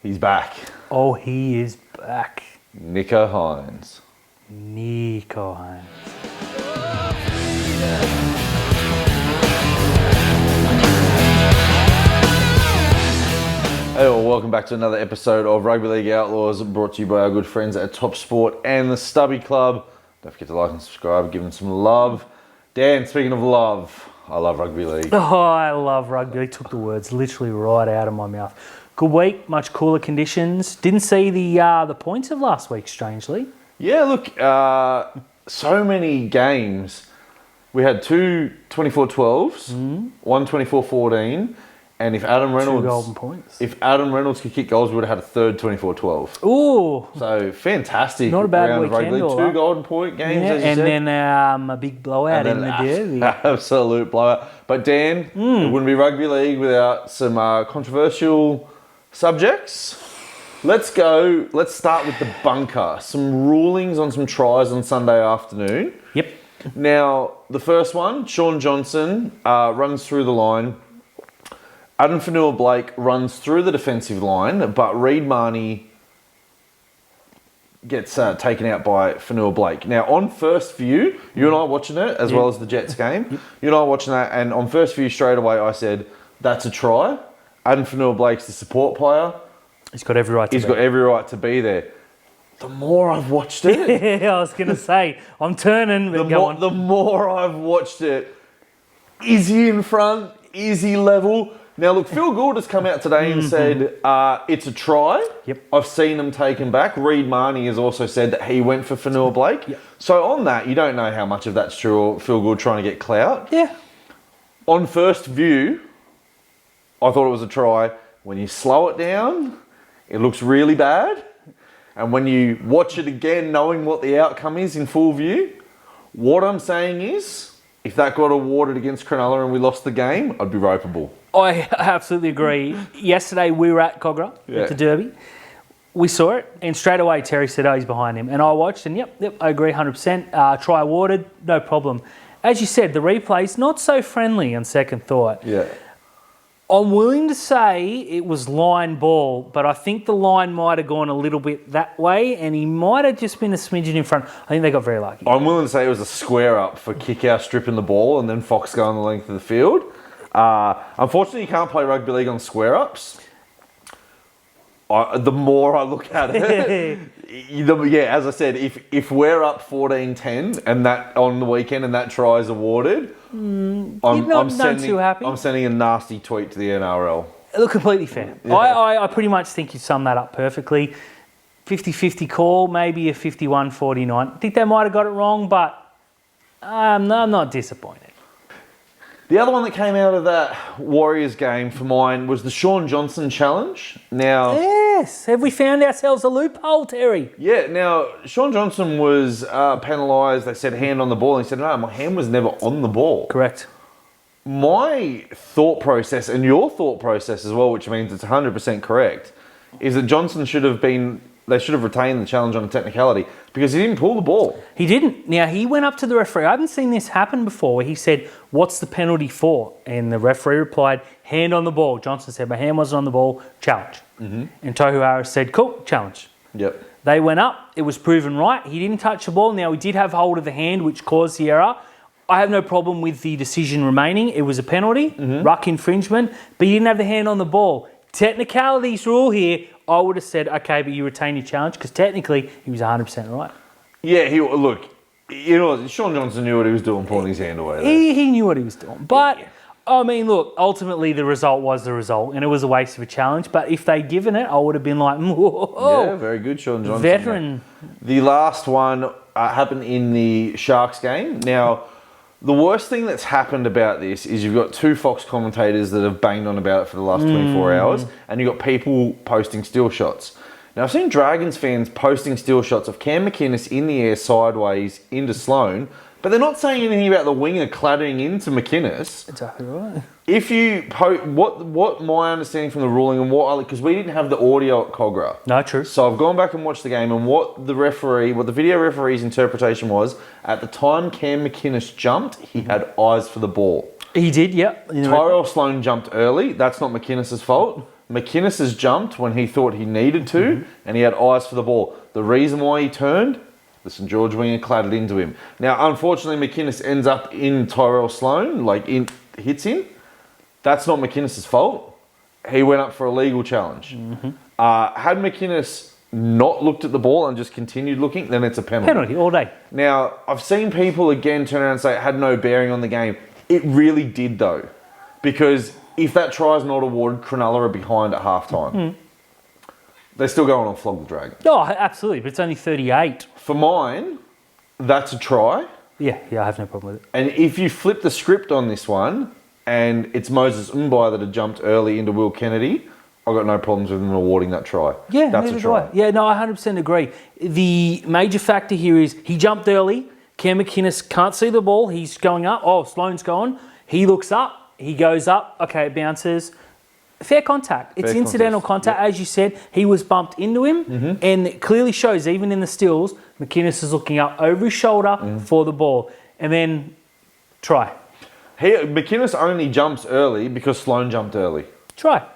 He's back. Oh, he is back. Nicho Hynes. Nicho Hynes. Hey, well, welcome back to another episode of Rugby League Outlaws, brought to you by our good friends at Top Sport and the Stubby Club. Don't forget to like and subscribe, give them some love. Dan, speaking of love, I love rugby league. Oh, I love rugby. He took the words literally right out of my mouth. Good week, much cooler conditions. Didn't see the points of last week, strangely. Yeah, look, so many games. We had two 24-12s, one 24-14, and if Adam Reynolds... 2 golden points. If Adam Reynolds could kick goals, we would have had a third 24-12. Ooh. So, fantastic. Not a bad round of weekend. rugby league. 2 golden point games, yeah, as you and said. then a big blowout in the derby. Absolute blowout. But Dan, it wouldn't be rugby league without some controversial subjects. Let's start with the bunker. Some rulings on some tries on Sunday afternoon. Yep. Now, the first one, Shaun Johnson runs through the line. Adam Fanua-Blake runs through the defensive line, but Reid Marnie gets taken out by Fanua-Blake. Now, on first view, you and I watching it, as well as the Jets game, you and I watching that, and on first view straight away I said, that's a try. Adam Fanua-Blake's the support player. He's got every right to be there. The more I've watched it... I was going to say, I'm turning, but the more I've watched it, is he in front? Is he level? Now, look, Phil Gould has come out today and said it's a try. Yep. I've seen him taken back. Reid Marnie has also said that he went for Fanua-Blake. Yep. So on that, you don't know how much of that's true or Phil Gould trying to get clout. Yeah. On first view, I thought it was a try. When you slow it down, it looks really bad. And when you watch it again, knowing what the outcome is in full view, what I'm saying is, if that got awarded against Cronulla and we lost the game, I'd be ropeable. I absolutely agree. Yesterday we were at Cogra at the Derby. We saw it, and straight away Terry said, "Oh, he's behind him." And I watched, and yep, I agree 100%. Try awarded, no problem. As you said, the replay's not so friendly on second thought. Yeah. I'm willing to say it was line ball, but I think the line might have gone a little bit that way, and he might have just been a smidgen in front. I think they got very lucky. I'm willing to say it was a square up for Kickout stripping the ball and then Fox going the length of the field. Unfortunately, you can't play rugby league on square ups. The more I look at it, as I said, if we're up 14-10 and that on the weekend and that try is awarded, I'm sending a nasty tweet to the NRL. Look, completely fair. Yeah. I pretty much think you summed that up perfectly. 50-50 call, maybe a 51-49. I think they might have got it wrong, but I'm not disappointed. The other one that came out of that Warriors game for mine was the Shaun Johnson challenge. Now, yes, have we found ourselves a loophole, Terry? Yeah, now, Shaun Johnson was penalised. They said hand on the ball. And he said, no, my hand was never on the ball. Correct. My thought process, and your thought process as well, which means it's 100% correct, is that Johnson should have retained the challenge on a technicality because he didn't pull the ball. He didn't. Now, he went up to the referee. I haven't seen this happen before where he said, what's the penalty for? And the referee replied, hand on the ball. Johnson said, my hand wasn't on the ball, challenge. Mm-hmm. And Tohu Harris said, cool, challenge. Yep. They went up. It was proven right. He didn't touch the ball. Now, he did have hold of the hand, which caused the error. I have no problem with the decision remaining. It was a penalty, ruck infringement, but he didn't have the hand on the ball. Technicalities rule here. I would have said, okay, but you retain your challenge because technically he was 100% right. Yeah, Shaun Johnson knew what he was doing, pulling his hand away there. He knew what he was doing. But, I mean, look, ultimately the result was the result and it was a waste of a challenge. But if they'd given it, I would have been like, whoa. Yeah, very good, Shaun Johnson. Veteran. The last one happened in the Sharks game. Now, the worst thing that's happened about this is you've got 2 Fox commentators that have banged on about it for the last 24 hours, and you've got people posting still shots. Now, I've seen Dragons fans posting still shots of Cam McInnes in the air sideways into Sloane, but they're not saying anything about the winger clattering into McInnes. Exactly right. If you what my understanding from the ruling and because we didn't have the audio at Cogra. No, true. So I've gone back and watched the game, and what the video referee's interpretation was, at the time Cam McInnes jumped, he had eyes for the ball. He did, yeah. Tyrell Sloane jumped early. That's not McInnes' fault. McInnes has jumped when he thought he needed to, and he had eyes for the ball. The reason why he turned, the St George winger clattered into him. Now, unfortunately, McInnes ends up in Tyrell Sloan, hits him. That's not McInnes' fault. He went up for a legal challenge. Had McInnes not looked at the ball and just continued looking, then it's a penalty. Penalty all day. Now, I've seen people again turn around and say it had no bearing on the game. It really did, though. Because if that try is not awarded, Cronulla are behind at halftime. They're still going on flog the Dragons. Oh, absolutely, but it's only 38. For mine, that's a try. Yeah, I have no problem with it. And if you flip the script on this one, and it's Moses Mbai that had jumped early into Will Kennedy, I've got no problems with them awarding that try. Yeah, that's a try. Yeah, no, I 100% agree. The major factor here is he jumped early. Cam McInnes can't see the ball. He's going up. Oh, Sloan's gone. He looks up. He goes up. Okay, it bounces. Fair contact. It's incidental contact. Yep. As you said, he was bumped into him. And it clearly shows, even in the stills, McInnes is looking up over his shoulder for the ball. And then try. McInnes only jumps early because Sloan jumped early. Try.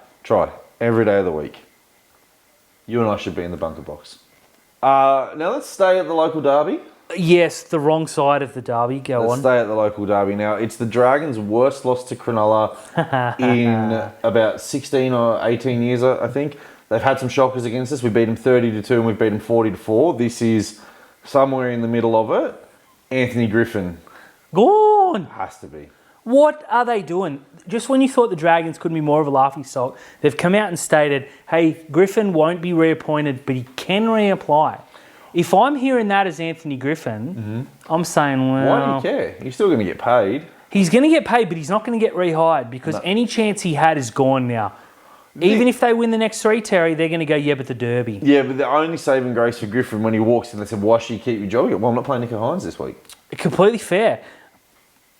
Every day of the week. You and I should be in the bunker box. Now let's stay at the local derby. Yes, the wrong side of the derby. Let's stay at the local derby. Now, it's the Dragons' worst loss to Cronulla in about 16 or 18 years, I think. They've had some shockers against us. We beat them 30-2 and we beat them 40-4. This is somewhere in the middle of it. Anthony Griffin. Gone. Has to be. What are they doing? Just when you thought the Dragons couldn't be more of a laughingstock, they've come out and stated, hey, Griffin won't be reappointed, but he can reapply. If I'm hearing that as Anthony Griffin, I'm saying, well... Why do you care? He's still going to get paid. He's going to get paid, but he's not going to get rehired because any chance he had is gone now. Even if they win the next three, Terry, they're going to go, yeah, but the Derby. Yeah, but the only saving grace for Griffin when he walks in, they said, why should you keep your job? Well, I'm not playing Nicho Hynes this week. Completely fair.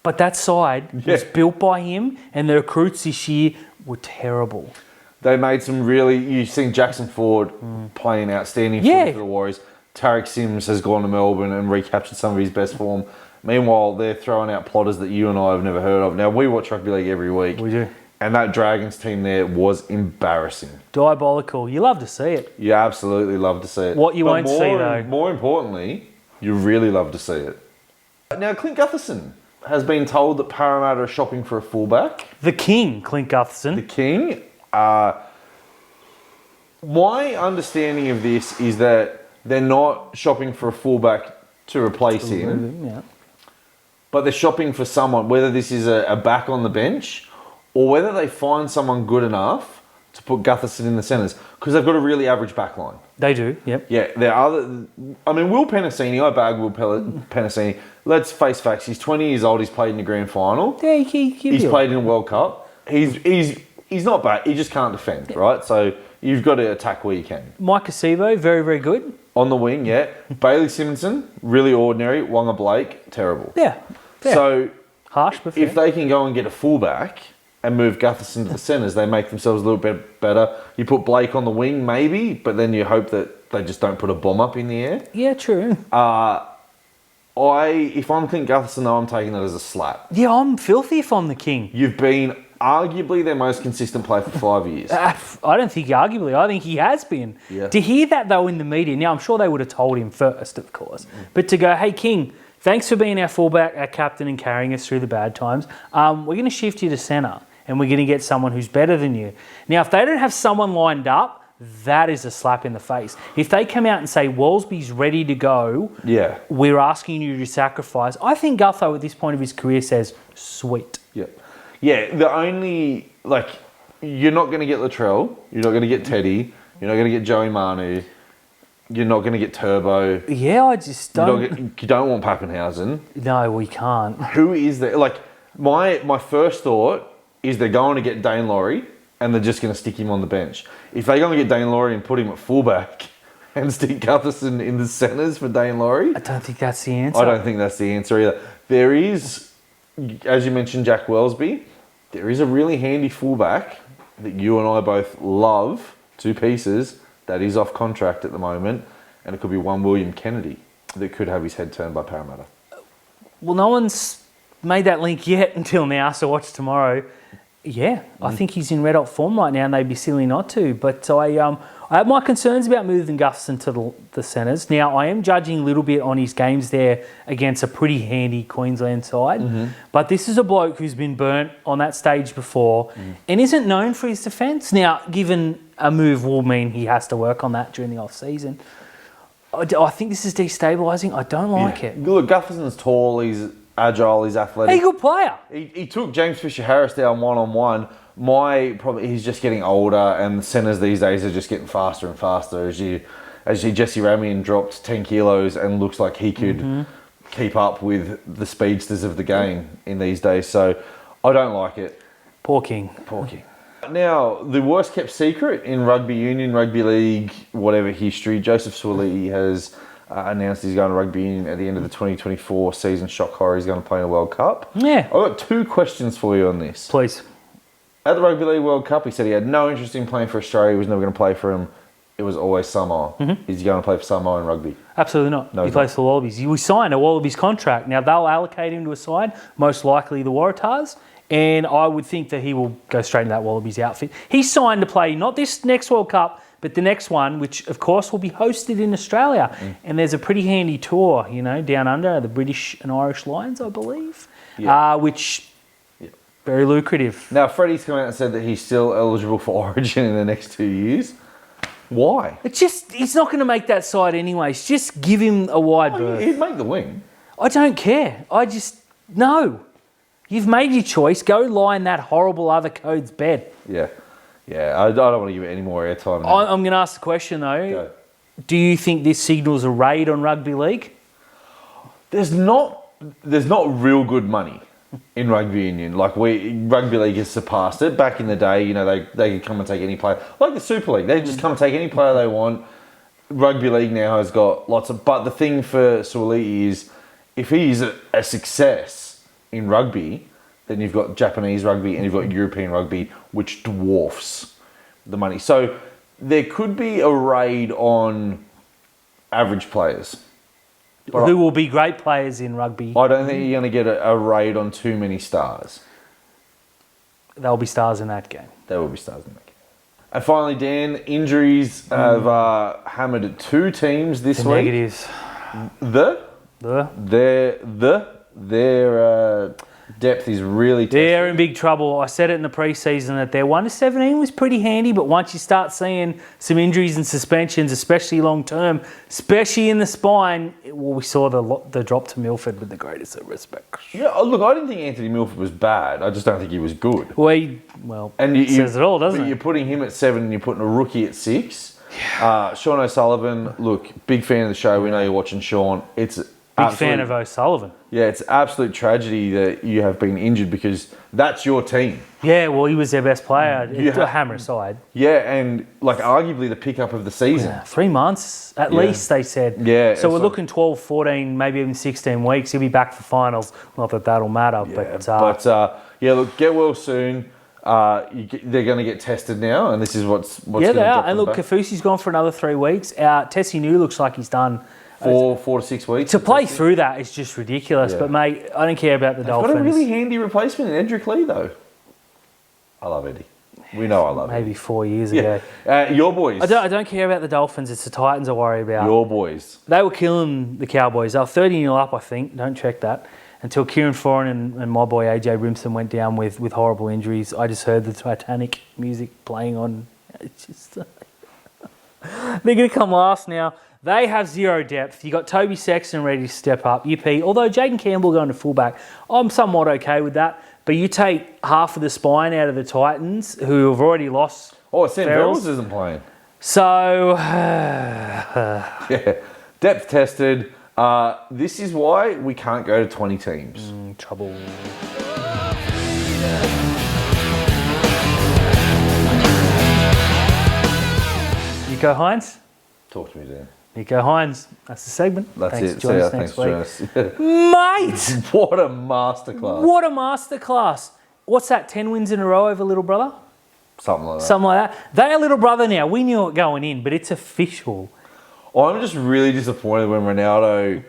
But that side was built by him, and the recruits this year were terrible. They made some really... You've seen Jackson Ford playing outstanding footy for the Warriors. Tarek Sims has gone to Melbourne and recaptured some of his best form. Meanwhile, they're throwing out plotters that you and I have never heard of. Now, we watch rugby league every week. We do. And that Dragons team there was embarrassing. Diabolical. You love to see it. You absolutely love to see it. What you won't see, though. More importantly, you really love to see it. Now, Clint Gutherson has been told that Parramatta are shopping for a fullback. The King, Clint Gutherson. The King. My understanding of this is that they're not shopping for a fullback to replace him. Yeah. But they're shopping for someone, whether this is a back on the bench or whether they find someone good enough to put Gutherson in the centres because they've got a really average back line. They do, yep. Yeah, there are Will Penasini, I bag Will Penasini. Let's face facts, he's 20 years old, he's played in the grand final. Yeah, he's played in a World Cup. He's not bad, he just can't defend, right? So you've got to attack where you can. Mike Acevo, very, very good. On the wing, yeah. Bailey Simonson, really ordinary. Wonga Blake, terrible. Yeah. Fair. So harsh, but fair. If they can go and get a fullback and move Gutherson to the centres, they make themselves a little bit better. You put Blake on the wing, maybe, but then you hope that they just don't put a bomb up in the air. Yeah, true. If I'm Clint Gutherson, though, I'm taking that as a slap. Yeah, I'm filthy if I'm the King. You've been arguably their most consistent player for 5 years. I don't think arguably. I think he has been. Yeah. To hear that, though, in the media, now I'm sure they would have told him first, of course, but to go, hey, King, thanks for being our fullback, our captain, and carrying us through the bad times. We're going to shift you to centre, and we're going to get someone who's better than you. Now, if they don't have someone lined up, that is a slap in the face. If they come out and say, Wolseley's ready to go, we're asking you to sacrifice, I think Gutho at this point of his career says, sweet. Yeah. Yeah, the only, you're not going to get Latrell, you're not going to get Teddy, you're not going to get Joey Manu, you're not going to get Turbo. Yeah, I just don't. You don't want Pappenhausen. No, we can't. Who is there? My first thought is they're going to get Dane Laurie and they're just going to stick him on the bench. If they go and get Dane Laurie and put him at fullback and stick Gutherson in the centres for Dane Laurie, I don't think that's the answer. I don't think that's the answer either. There is, as you mentioned, Jack Wellesby. There is a really handy fullback that you and I both love, 2 pieces, that is off contract at the moment, and it could be one William Kennedy that could have his head turned by Parramatta. Well, no one's made that link yet until now, so watch tomorrow. Yeah, I think he's in red hot form right now, and they'd be silly not to. But I have my concerns about moving Gutherson to the centres. Now, I am judging a little bit on his games there against a pretty handy Queensland side. But this is a bloke who's been burnt on that stage before and isn't known for his defence. Now, given a move will mean he has to work on that during the off-season. I think this is destabilising. I don't like it. Look, Gutherson's tall, he's agile, he's athletic. He's a good player. He took James Fisher-Harris down one-on-one. He's just getting older, and the centres these days are just getting faster and faster. As you Jesse Ramian dropped 10 kilos and looks like he could keep up with the speedsters of the game in these days. So I don't like it. Poor King. Now, the worst kept secret in rugby union, rugby league, whatever history, Joseph Suaalii has announced he's going to rugby union at the end of the 2024 season. Shock horror, he's going to play in a World Cup. Yeah. I've got 2 questions for you on this. Please. At the Rugby League World Cup, he said he had no interest in playing for Australia. He was never going to play for him. It was always Samoa. Is he going to play for Samoa in rugby? Absolutely not. No, he plays for the Wallabies. He signed a Wallabies contract. Now, they'll allocate him to a side, most likely the Waratahs, and I would think that he will go straight into that Wallabies outfit. He signed to play not this next World Cup, but the next one, which, of course, will be hosted in Australia. And there's a pretty handy tour, down under, the British and Irish Lions, I believe, which... very lucrative. Now, Freddie's come out and said that he's still eligible for Origin in the next 2 years. Why? He's not going to make that side anyways. Just give him a wide berth. He'd make the wing. I don't care. No. You've made your choice. Go lie in that horrible other code's bed. Yeah. I don't want to give it any more airtime. I'm going to ask the question, though. Go. Do you think this signals a raid on rugby league? There's not real good money in rugby union. Rugby league has surpassed it. Back in the day, they could come and take any player. Like the Super League, they just come and take any player they want. Rugby league now has got lots of... But the thing for Suaalii is, if he's a success in rugby, then you've got Japanese rugby and you've got European rugby, which dwarfs the money. So there could be a raid on average players. Who will be great players in rugby. I don't think you're going to get a raid on too many stars. There'll be stars in that game. There will be stars in that game. And finally, Dan, injuries have hammered 2 teams this week. Negatives. Their depth is really tested. They're in big trouble. I said it in the preseason that their 1-17 was pretty handy, but once you start seeing some injuries and suspensions, especially long term, especially in the spine, we saw the drop to Milford with the greatest of respect. Yeah, look, I didn't think Anthony Milford was bad. I just don't think he was good. Well, it says it all, doesn't it? You're putting him at 7 and you're putting a rookie at 6. Sean O'Sullivan, look, big fan of the show. We know you're watching Sean. Big fan of O'Sullivan. Yeah, it's absolute tragedy that you have been injured because that's your team. Yeah, well, he was their best player. A hammer aside. Yeah, and arguably the pickup of the season. 3 months at least, they said. Yeah. So we're looking 12, 14, maybe even 16 weeks. He'll be back for finals. Not that that'll matter, look, get well soon. They're going to get tested now, and this is what's going to they are. drop And look, Kafusi's gone for another 3 weeks. Tessie New looks like he's done 4 to 6 weeks. To play through that is just ridiculous. Yeah. But, mate, I don't care about the Dolphins. Got a really handy replacement in Edric Lee, though. I love Eddie. We know I love him. Maybe 4 years ago. Your boys. I don't care about the Dolphins. It's the Titans I worry about. Your boys. They were killing the Cowboys. They were 30-0 up, I think. Don't check that. Until Kieran Foran and my boy AJ Brimson went down with horrible injuries. I just heard the Titanic music playing on. It's just... They're going to come last now. They have 0 depth. You got Toby Sexton ready to step up. Although Jaden Campbell going to fullback, I'm somewhat okay with that. But you take half of the spine out of the Titans, who have already lost. Oh, Sam Verrills isn't playing. So, depth tested. This is why we can't go to 20 teams. Trouble. Nicho Hynes? Talk to me, Dan. Nicho Hynes. That's the segment. That's thanks it. For joining us next week. Mate! What a masterclass. What a masterclass. What's that, 10 wins in a row over Little Brother? Something like that. Something like that. They are Little Brother now. We knew it going in, but it's official. I'm just really disappointed when Ronaldo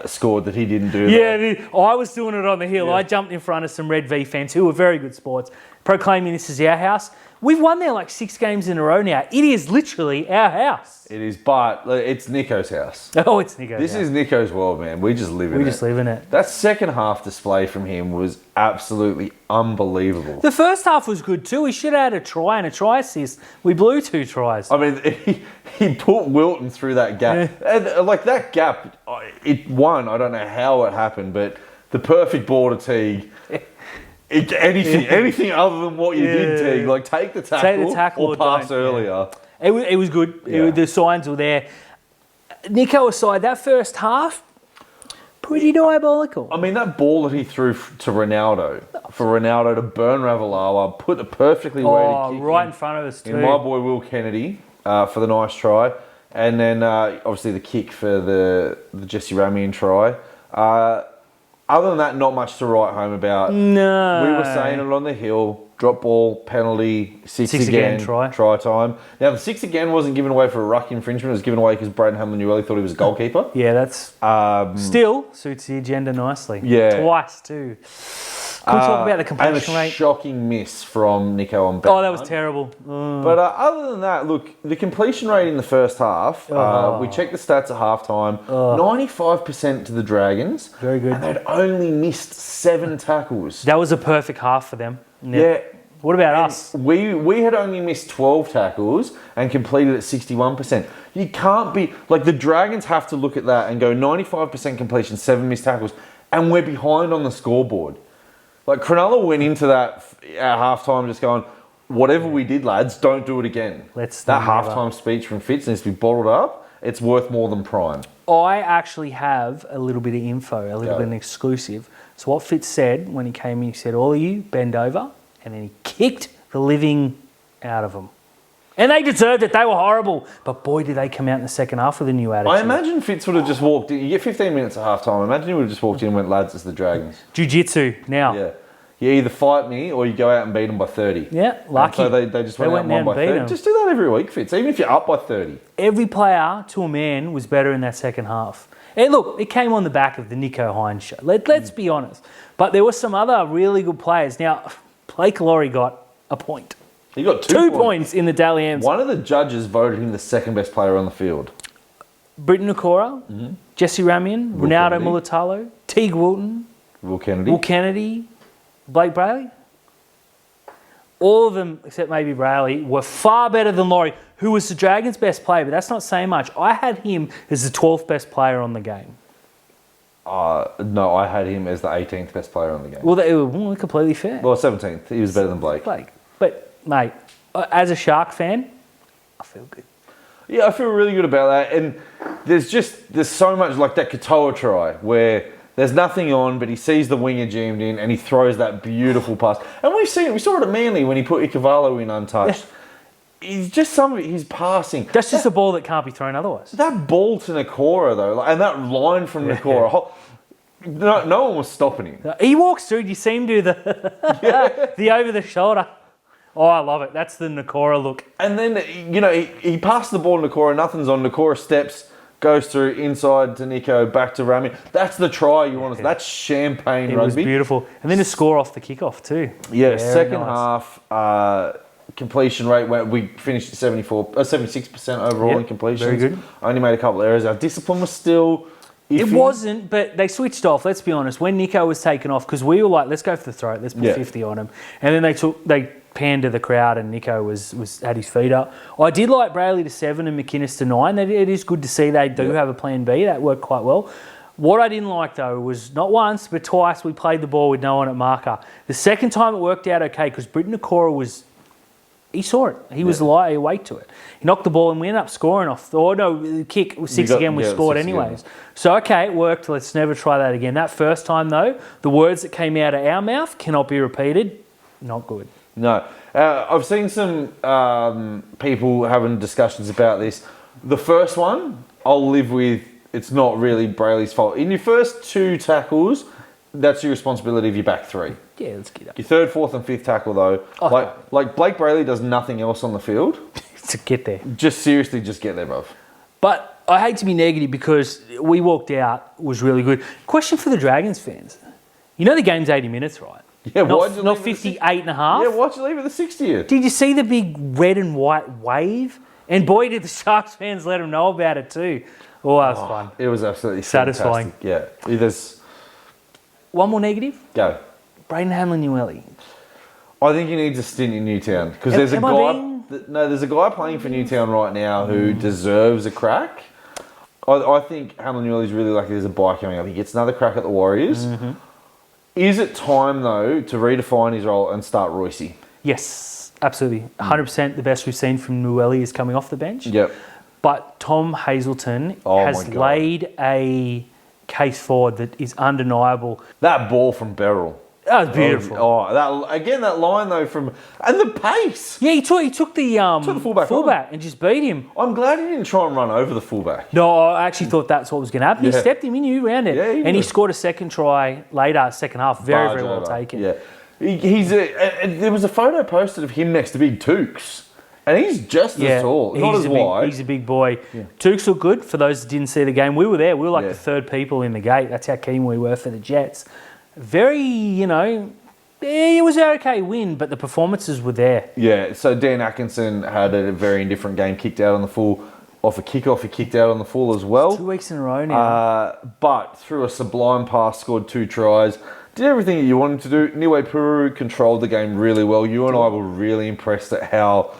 scored that he didn't do. Yeah, I was doing it on the hill. Yeah. I jumped in front of some Red V fans who were very good sports, proclaiming this is our house. We've won there like 6 games in a row now. It is literally our house. It is, but it's Nicho's house. Oh, it's Nicho's This house. is Nicho's world, man. We just live in it. We just live in it. That second half display from him was absolutely unbelievable. The first half was good too. He should have had a try and a try assist. We blew 2 tries. I mean, he put Wilton through that gap. And like that gap, it won. I don't know how it happened, but the perfect ball to Teague. Anything other than what you did, Teague. Like take the tackle or pass earlier. It was good. Yeah. The signs were there. Nicho aside, that first half, pretty diabolical. I mean, that ball that he threw to Ronaldo, for Ronaldo to burn Ravalawa, put the perfectly weighted kick right in front of us too. in my boy Will Kennedy for the nice try. And then obviously the kick for the Jesse Ramian try. Other than that, not much to write home about. No. We were saying it on the hill. Drop ball, penalty, 6 again, try time. Now, the 6 again wasn't given away for a ruck infringement. It was given away because Braden Hamlin-Uele thought he was a goalkeeper. Yeah, that's still suits the agenda nicely. Yeah. Twice too. Can we talk about the completion and a rate? shocking miss from Nicho on Ben. Oh, that was terrible. But other than that, look, the completion rate in the first half, we checked the stats at halftime, 95% to the Dragons. Very good. And they'd only missed 7 tackles. That was a perfect half for them. Yeah. What about us? We had only missed 12 tackles and completed at 61%. You can't be... Like, the Dragons have to look at that and go 95% completion, 7 missed tackles, and we're behind on the scoreboard. Like, Cronulla went into that at halftime just going, whatever we did, lads, don't do it again. That halftime speech from Fitz needs to be bottled up. It's worth more than Prime. I actually have a little bit of info, a little bit of an exclusive. So what Fitz said when he came in, he said, all of you, bend over. And then he kicked the living out of them. And they deserved it. They were horrible. But boy, did they come out in the second half with a new attitude. I imagine Fitz would have just walked in. You get 15 minutes at half-time. I imagine he would have just walked in and went, lads, it's the Dragons. Jiu-jitsu now. Yeah. You either fight me or you go out and beat them by 30. Yeah, lucky. And so they just went out and won by 30. Them. Just do that every week, Fitz, even if you're up by 30. Every player, to a man, was better in that second half. And look, it came on the back of the Nicho Hynes show. Let's be honest. But there were some other really good players. Now, Blake Laurie got a point. He got 2 points in the Dally M's. One of the judges voted him the second best player on the field. Britton Nakora, Jesse Ramian, Ronaldo Mulatalo, Teague Wilton, Will Kennedy, Blake Brayley. All of them, except maybe Brayley, were far better than Laurie, who was the Dragons' best player, but that's not saying much. I had him as the 12th best player on the game. No, I had him as the 18th best player on the game. Well, they were completely fair. Well, 17th. He was better than Blake. But, mate, as a Shark fan, I feel good. Yeah, I feel really good about that. And there's so much like that Katoa try where there's nothing on, but he sees the winger jammed in and he throws that beautiful pass. And we saw it at Manly when he put Ikavalo in untouched. He's just he's passing. That's just a ball that can't be thrown otherwise. That ball to Nakora, though, and that line from Nakora, no one was stopping him. He walks through, you see him do the over the shoulder. Oh, I love it. That's the Nakora look. And then, he passed the ball to Nakora, nothing's on. Nakora steps, goes through inside to Nicho, back to Rami. That's the try you want to. That's champagne rugby. It was beautiful. And then to score off the kickoff too. Yeah, second half completion rate where we finished at 76% overall in completions. Very good. Only made a couple of errors. Our discipline was still iffy. It wasn't, but they switched off. Let's be honest. When Nicho was taken off, because we were like, let's go for the throat. Let's put 50 on him. And then they panned to the crowd, and Nicho was had his feet up. I did like Brayley to 7 and McInnes to 9. It is good to see they do have a plan B. That worked quite well. What I didn't like, though, was not once, but twice we played the ball with no one at marker. The second time it worked out okay, because Britton Nakora he saw it. He was awake to it. He knocked the ball and we ended up scoring off. The kick was 6 again. We scored anyways. Again. So, okay, it worked. Let's never try that again. That first time, though, the words that came out of our mouth cannot be repeated. Not good. No. I've seen some people having discussions about this. The first one, I'll live with. It's not really Brayley's fault. In your first 2 tackles, that's your responsibility of your back 3. Yeah, let's get up. Your 3rd, 4th and 5th tackle, though, like Blake Brayley does nothing else on the field. To get there. Just seriously, just get there, bruv. But I hate to be negative because we walked out, was really good. Question for the Dragons fans. You know the game's 80 minutes, right? Yeah, why'd you Not leave it at 58 and a half? Yeah, why'd you leave it at the 60th? Did you see the big red and white wave? And boy, did the Sharks fans let them know about it too. Oh, that was fun. It was absolutely Satisfying. fantastic. Yeah. There's... One more negative. Go. Braden Hamlin-Uele. I think he needs a stint in Newtown because there's a Am I guy. being- There's a guy playing for Newtown right now who deserves a crack. I think Hamlin-Uele's really lucky. There's a bye coming up. He gets another crack at the Warriors. Is it time though to redefine his role and start Royce? Yes, absolutely. 100% the best we've seen from Uele is coming off the bench. Yep. But Tom Hazelton Oh has my God. laid a case forward that is undeniable. That ball from Beryl. That was beautiful. That line though and the pace. Yeah, he took the the fullback and just beat him. I'm glad he didn't try and run over the fullback. No, I actually thought that's what was going to happen. He Yeah. stepped him in, he ran it. Yeah, he and he did. scored a second try later, second half. Very, Barge very well over. taken. Yeah, there was a photo posted of him next to Big Tukes, and he's just as tall, not as wide. He's a big boy. Yeah. Tukes looked good. For those that didn't see the game, we were there. We were like Yeah. the third people in the gate. That's how keen we were for the Jets. Very, it was an okay win, but the performances were there. Yeah, so Dan Atkinson had a very indifferent game, kicked out on the full. Off a kickoff, he kicked out on the full as well. 2 weeks in a row now. But through a sublime pass, scored 2 tries. Did everything that you wanted to do. Niue Puru controlled the game really well. You and I were really impressed at how,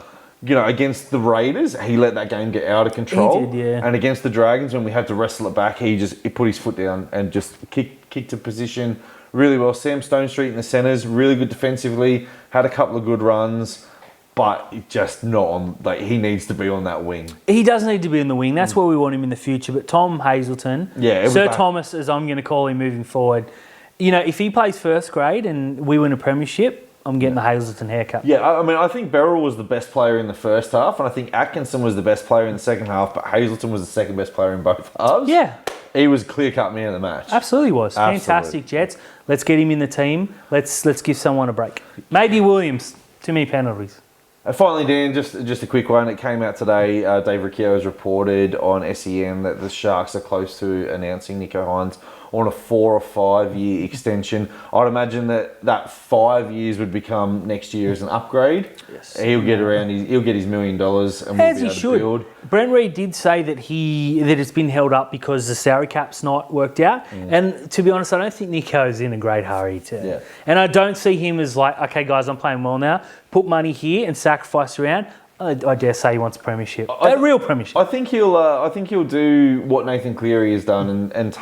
against the Raiders, he let that game get out of control. He did, yeah. And against the Dragons, when we had to wrestle it back, he put his foot down and just kicked to position really well. Sam Stonestreet in the centres, really good defensively, had a couple of good runs, but just not on, he needs to be on that wing. He does need to be in the wing. That's where we want him in the future. But Tom Hazelton, Sir Thomas, as I'm going to call him moving forward, if he plays first grade and we win a premiership, I'm getting the Hazelton haircut. Yeah, I think Beryl was the best player in the first half, and I think Atkinson was the best player in the second half, but Hazelton was the second best player in both halves. Yeah. He was clear-cut man of the match. Absolutely was. Absolutely. Fantastic, Jets. Let's get him in the team. Let's give someone a break. Maybe Williams. Too many penalties. And finally, Dan, just a quick one. It came out today. Dave Ricciardo has reported on SEN that the Sharks are close to announcing Nicho Hynes on a 4 or 5 year extension. I'd imagine that 5 years would become next year as an upgrade. Yes. He'll get his $1 million, and we'll As be he able to should. build. Brent Reid did say that it's been held up because the salary cap's not worked out. And to be honest, I don't think Nico's in a great hurry to. Yeah. And I don't see him as okay, guys, I'm playing well now. Put money here and sacrifice around. I dare say he wants a premiership, a real premiership. I think he'll do what Nathan Cleary has done and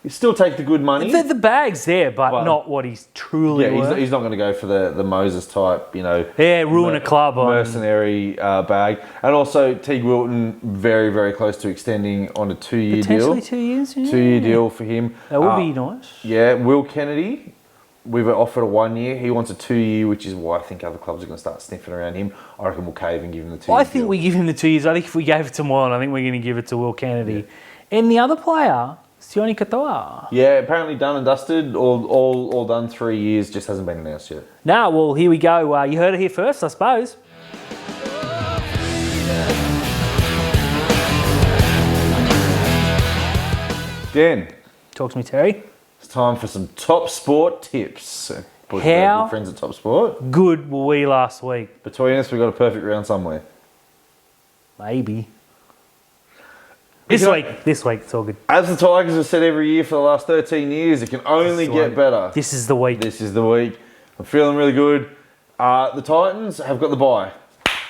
still take the good money. The bag's there, but not what he's truly worth. He's not going to go for the Moses type, ruin a club on mercenary bag. And also Teague Wilton, very, very close to extending on a 2-year deal. Potentially 2 years. Yeah. 2-year deal for him. That would be nice. Yeah, Will Kennedy, we've offered a 1 year. He wants a 2-year, which is why I think other clubs are going to start sniffing around him. I reckon we'll cave and give him the 2 year. I think we give him the 2 years. I think if we gave it to Moyle, I think we're going to give it to Will Kennedy. Yeah. And the other player, Sione Katoa. Yeah, apparently done and dusted, all done 3 years, just hasn't been announced yet. No, well, here we go. You heard it here first, I suppose. Dan. Talk to me, Terry. It's time for some top sport tips. How friends at Top Sport. Good were we last week? Between us, we got a perfect round somewhere. Maybe. This week, it's all good. As the Tigers have said every year for the last 13 years, it can only get better. This is the week. This is the week. I'm feeling really good. The Titans have got the bye.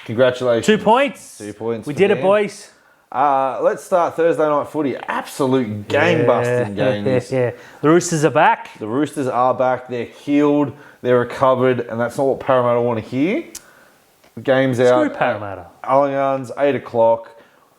Congratulations. 2 points. 2 points. We did it, boys. Let's start Thursday night footy. Absolute gang-busting games. Yeah. The Roosters are back. The Roosters are back. They're healed. They're recovered. And that's not what Parramatta want to hear. The game's out. Screw Parramatta. Allianz, 8 o'clock.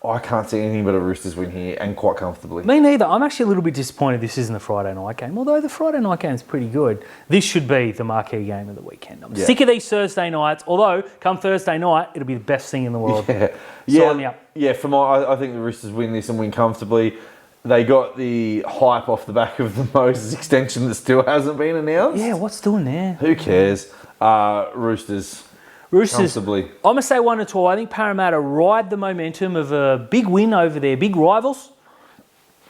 I can't see anything but a Roosters win here, and quite comfortably. Me neither. I'm actually a little bit disappointed this isn't a Friday night game, although the Friday night game is pretty good. This should be the marquee game of the weekend. I'm sick of these Thursday nights, although come Thursday night, it'll be the best thing in the world. Sign me up. Yeah, I think the Roosters win this and win comfortably. They got the hype off the back of the Moses extension that still hasn't been announced. Yeah, what's doing there? Who cares? Roosters. Roosters, Comfortably. I'm going to say 1-12. I think Parramatta ride the momentum of a big win over their big rivals.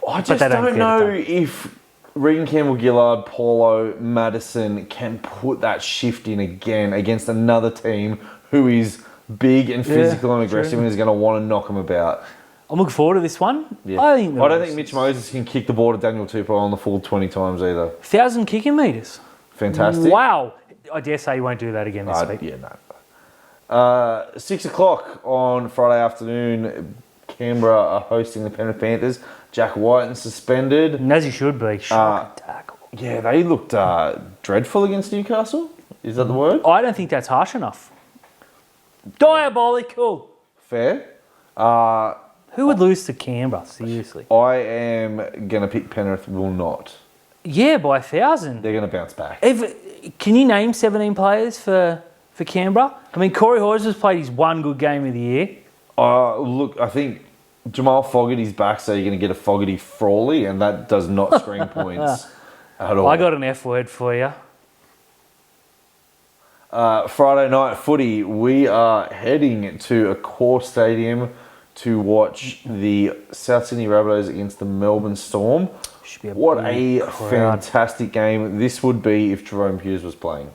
I just don't know if Regan Campbell-Gillard, Paulo, Madison can put that shift in again against another team who is big and physical and aggressive and is going to want to knock them about. I'm looking forward to this one. Yeah. I don't think Mitch Moses can kick the ball to Daniel Tupou on the full 20 times either. 1,000 kicking metres. Fantastic. Wow. I dare say you won't do that again this week. Yeah, no. 6 o'clock on Friday afternoon, Canberra are hosting the Penrith Panthers. Jack Whiten suspended. And as he should be. Shocking tackle. Yeah, they looked dreadful against Newcastle. Is that the word? I don't think that's harsh enough. Diabolical. Fair. Who would lose to Canberra, seriously? I am going to pick Penrith will not. Yeah, by 1,000. They're going to bounce back. Can you name 17 players for Canberra? I mean, Corey Hoyes played his one good game of the year. Look, I think Jamal Fogarty's back, so you're going to get a Fogarty Frawley, and that does not screen points at all. I got an F word for you. Friday night footy, we are heading to Accor Stadium to watch the South Sydney Rabbitohs against the Melbourne Storm. What a fantastic game this would be if Jerome Hughes was playing.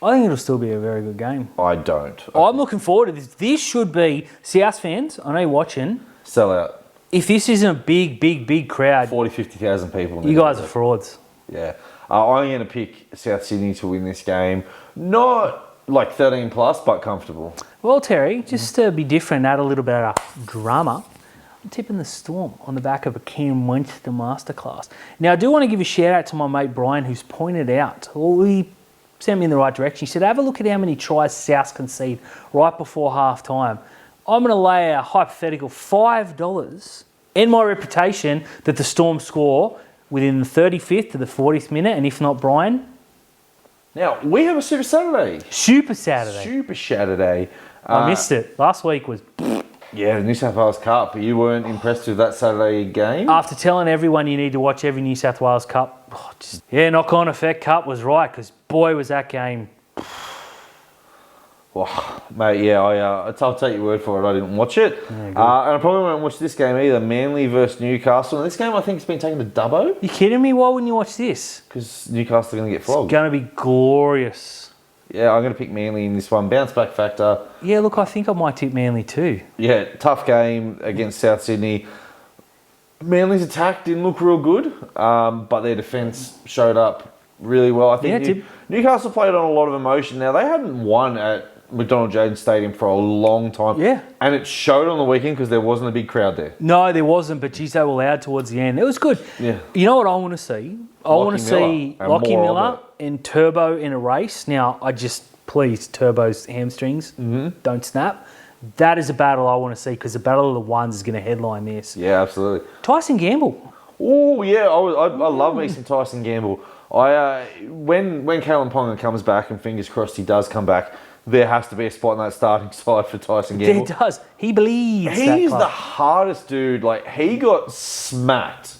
I think it'll still be a very good game. I don't. I'm looking forward to this. This should be, South fans, I know you're watching. Sell out. If this isn't a big crowd, 40,000, 50,000 people. You guys are frauds. Yeah. I'm going to pick South Sydney to win this game. Not like 13 plus, but comfortable. Well, Terry, just to be different, add a little bit of drama, I'm tipping the Storm on the back of a Cam Winston masterclass. Now, I do want to give a shout out to my mate Brian, who's pointed out, he sent me in the right direction. He said, have a look at how many tries South concede right before half time. I'm going to lay a hypothetical $5 and my reputation that the Storm score within the 35th to the 40th minute, and if not, Brian. Now, we have a Super Saturday. Super Saturday. Super Saturday. I missed it. Last week was... Yeah, the New South Wales Cup. You weren't impressed with that Saturday game? After telling everyone you need to watch every New South Wales Cup, knock-on effect Cup was right, because boy, was that game... Well, mate, yeah, I'll take your word for it. I didn't watch it. Yeah, and I probably won't watch this game either. Manly versus Newcastle. And this game, I think, has been taken to Dubbo. You kidding me? Why wouldn't you watch this? Because Newcastle are going to get flogged. It's going to be glorious. Yeah, I'm going to pick Manly in this one. Bounce back factor. Yeah, look, I think I might tip Manly too. Yeah, tough game against South Sydney. Manly's attack didn't look real good, but their defence showed up really well. I think Newcastle played on a lot of emotion. Now, they hadn't won at McDonald Jones Stadium for a long time. Yeah. And it showed on the weekend because there wasn't a big crowd there. No, there wasn't, but geez, they were loud towards the end. It was good. Yeah. You know what I want to see? I want to see Lockie Miller and Turbo in a race. Now, please, Turbo's hamstrings don't snap. That is a battle I want to see because the Battle of the Ones is going to headline this. Yeah, absolutely. Tyson Gamble. Oh, yeah, I love me some Tyson Gamble. When Kalen Ponga comes back, and fingers crossed he does come back, there has to be a spot in that starting side for Tyson Gamble. There does. He bleeds. He's the hardest dude. Like, he got smacked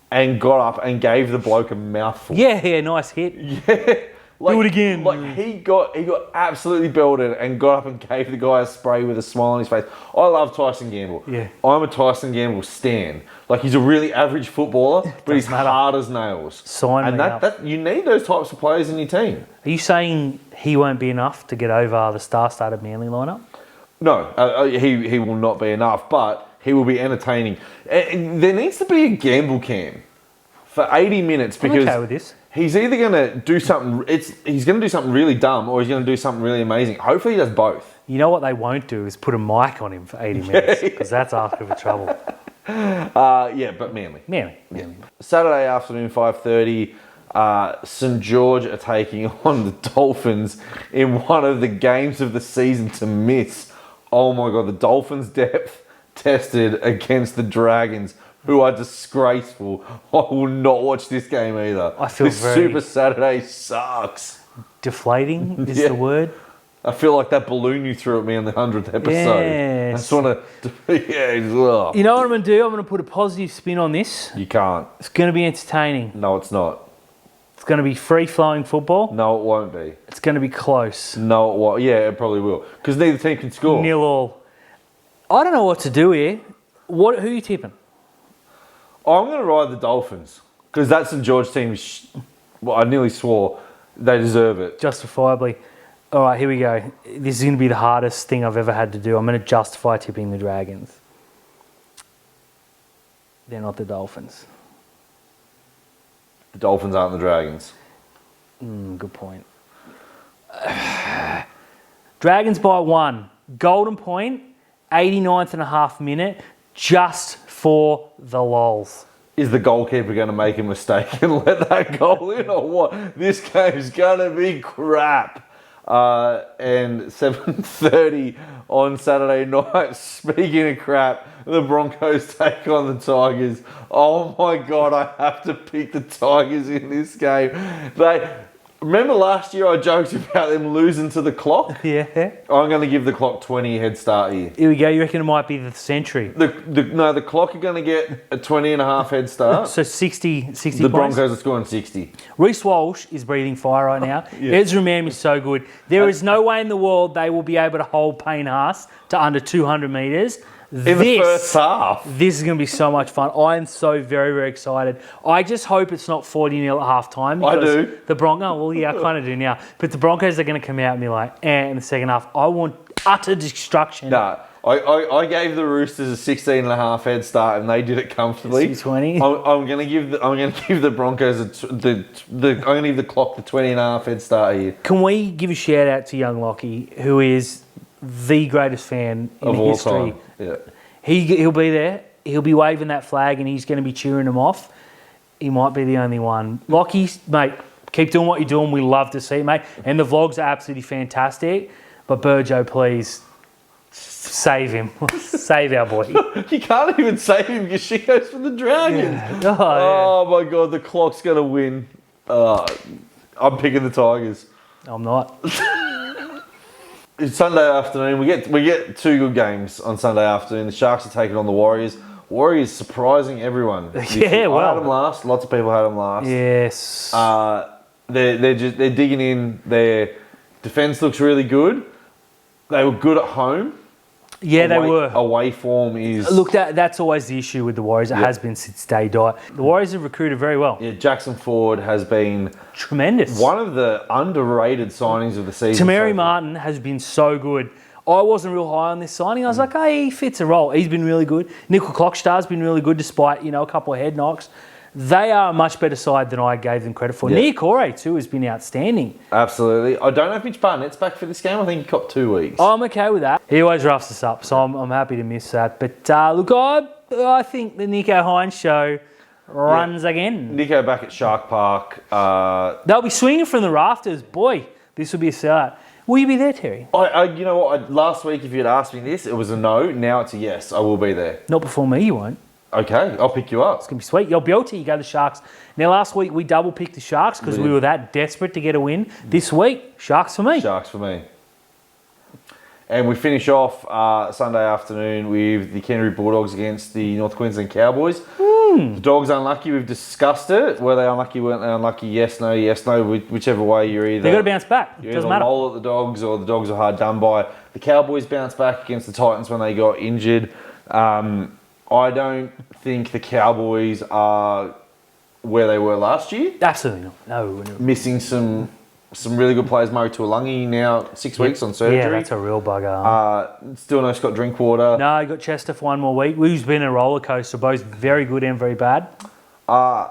and got up and gave the bloke a mouthful. Yeah, nice hit. Yeah. Like, do it again. Like, he got absolutely belted and got up and gave the guy a spray with a smile on his face. I love Tyson Gamble. Yeah. I'm a Tyson Gamble stan. Like, he's a really average footballer, but he's hard as nails. Sign me up. You need those types of players in your team. Are you saying he won't be enough to get over the star-studded Manly lineup? No, he will not be enough, but he will be entertaining. There needs to be a Gamble cam for 80 minutes because I'm okay with this. He's either going to do something. He's going to do something really dumb, or he's going to do something really amazing. Hopefully, he does both. You know what they won't do is put a mic on him for 80 minutes because that's asking for trouble. But Manly. Yeah. Saturday afternoon, 5:30. St George are taking on the Dolphins in one of the games of the season to miss. Oh my God, the Dolphins' depth tested against the Dragons, who are disgraceful. I will not watch this game either. I feel this Super Saturday sucks. Deflating is the word. I feel like that balloon you threw at me on the 100th episode. Yes. I just want to... Yeah. You know what I'm going to do? I'm going to put a positive spin on this. You can't. It's going to be entertaining. No, it's not. It's going to be free-flowing football. No, it won't be. It's going to be close. No, it won't. Yeah, it probably will. Because neither team can score. 0-0. I don't know what to do here. Who are you tipping? I'm going to ride the Dolphins. Because that St George team, well, I nearly swore they deserve it. Justifiably. All right, here we go. This is going to be the hardest thing I've ever had to do. I'm going to justify tipping the Dragons. They're not the Dolphins. The Dolphins aren't the Dragons. Good point. Dragons by 1. Golden point, 89th and a half minute, just for the lols. Is the goalkeeper going to make a mistake and let that goal in or what? This game's going to be crap. And 7:30 on Saturday night, speaking of crap, the Broncos take on the Tigers. Oh my God, I have to pick the Tigers in this game. Remember last year I joked about them losing to the clock? Yeah. I'm going to give the clock 20 head start here. Here we go. You reckon it might be the century? No, the clock are going to get a 20 and a half head start. So 60 The points. Broncos are scoring 60. Reece Walsh is breathing fire right now. Yeah. Ezra Mam is so good. There is no way in the world they will be able to hold Payne Haas to under 200 metres. In the first half. This is going to be so much fun. I am so very, very excited. I just hope it's not 40-0 at half time. I do. The Broncos, well, yeah, I kind of do now. But the Broncos are going to come out and be like, in the second half. I want utter destruction. No, I gave the Roosters a 16 and a half head start and they did it comfortably. 20. I'm going to give the Broncos I'm going to give the clock the 20 and a half head start here. Can we give a shout out to young Lockie, who is the greatest fan in Of all history? time. Yeah. He'll be there. He'll be waving that flag and he's going to be cheering them off. He might be the only one. Lockie, mate, keep doing what you're doing. We love to see it, mate. And the vlogs are absolutely fantastic. But Burjo, please, save him. Save our boy. You can't even save him because she goes for the Dragons. Yeah. Oh my God, the clock's going to win. I'm picking the Tigers. I'm not. It's Sunday afternoon. We get two good games on Sunday afternoon. The Sharks are taking on the Warriors. Warriors surprising everyone. Yeah, well. I had them last. Lots of people had them last. Yes. They're digging in. Their defense looks really good. They were good at home. Yeah, they were. Away form is... Look, that's always the issue with the Warriors. It has been since day dot. The Warriors have recruited very well. Yeah, Jackson Ford has been... Tremendous. One of the underrated signings of the season. Tamari Martin has been so good. I wasn't real high on this signing. I was like, hey, he fits a role. He's been really good. Nickel Clockstar's been really good despite, a couple of head knocks. They are a much better side than I gave them credit for. Yeah. Nia Corey, too, has been outstanding. Absolutely. I don't know if Mitch Barnett's back for this game. I think he copped 2 weeks. I'm okay with that. He always roughs us up, so I'm happy to miss that. But look, I think the Nicho Hynes show runs again. Nicho back at Shark Park. They'll be swinging from the rafters. Boy, this will be a sellout. Will you be there, Terry? You know what? Last week, if you had asked me this, it was a no. Now it's a yes. I will be there. Not before me, you won't. Okay, I'll pick you up. It's going to be sweet. You'll be able to. You go to the Sharks. Now, last week, we double-picked the Sharks because we were that desperate to get a win. This week, Sharks for me. Sharks for me. And we finish off Sunday afternoon with the Canterbury Bulldogs against the North Queensland Cowboys. The Dogs unlucky. We've discussed it. Were they unlucky? Weren't they unlucky? Yes, no, whichever way you're either. They've got to bounce back. You're Doesn't either matter. roll at the Dogs or the Dogs are hard done by. The Cowboys bounced back against the Titans when they got injured. I don't think the Cowboys are where they were last year. Absolutely not. No. Missing some really good players. Murray Tuolangi now 6 weeks on surgery. Yeah, that's a real bugger. Still no Scott Drinkwater. No, you got Chester for one more week. Who's been a roller coaster, both very good and very bad. I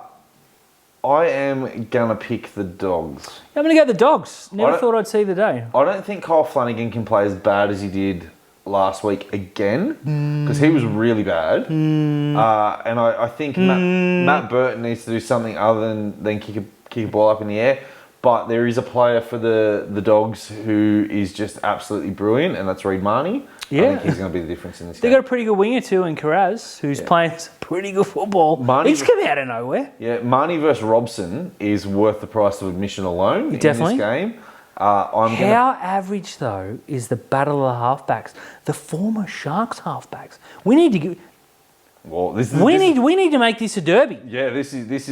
am going to pick the Dogs. I'm going to go the Dogs. Never thought I'd see the day. I don't think Kyle Flanagan can play as bad as he did last week again because he was really bad. And I think Matt Burton needs to do something other than kick a ball up in the air. But there is a player for the Dogs who is just absolutely brilliant, and that's Reid Marnie. Yeah. I think he's going to be the difference in this They game. got a pretty good winger too in Carraz, who's playing some pretty good football. He's come out of nowhere. Yeah, Marnie versus Robson is worth the price of admission alone Definitely. in this game. How average, though, is the battle of the halfbacks? The former Sharks halfbacks. We need to give... Well, this is We need to make this a derby. Yeah, this is This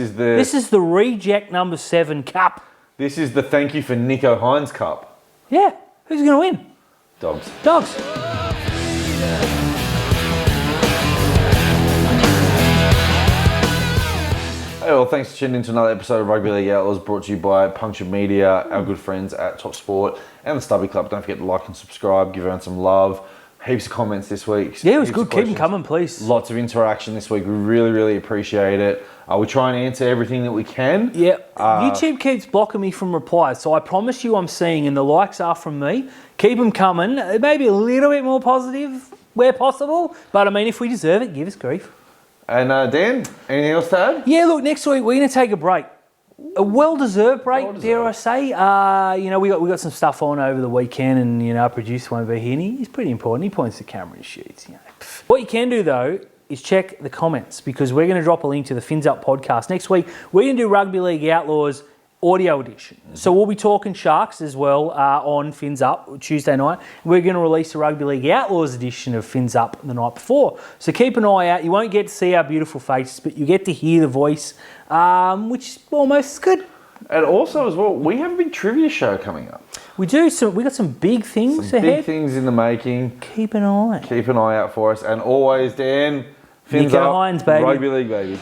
is the reject number 7 cup. this is the thank you for Nicho Hynes Cup. Yeah, who's going to win? Dogs. Dogs. Hey, well, thanks for tuning in to another episode of Rugby League Outlaws brought to you by Punctured Media, our good friends at Top Sport and the Stubby Club. Don't forget to like and subscribe, give everyone some love. Heaps of comments this week. Yeah, it was Heaps good. of Keep them questions. coming, please. Lots of interaction this week. We really, really appreciate it. We try and answer everything that we can. Yeah, YouTube keeps blocking me from replies, so I promise you I'm seeing, and the likes are from me. Keep them coming. Maybe a little bit more positive where possible, but I mean, if we deserve it, give us grief. And Dan, anything else to add? Yeah, look, next week we're going to take a break. A well-deserved break, dare I say. We got some stuff on over the weekend, and our producer won't be here. And he's pretty important. He points the camera and shoots. What you can do though is check the comments, because we're going to drop a link to the Fins Up podcast next week. We're going to do Rugby League Outlaws audio edition. So we'll be talking Sharks as well on Fins Up Tuesday night. We're going to release a Rugby League Outlaws edition of Fins Up the night before. So keep an eye out. You won't get to see our beautiful faces, but you get to hear the voice, which is almost good. And also as well, we have a big trivia show coming up. We do. We got some big things ahead. Big things in the making. Keep an eye. Keep an eye out for us. And always, Dan, Fins Nicho Up, Hynes, baby. Rugby League, baby.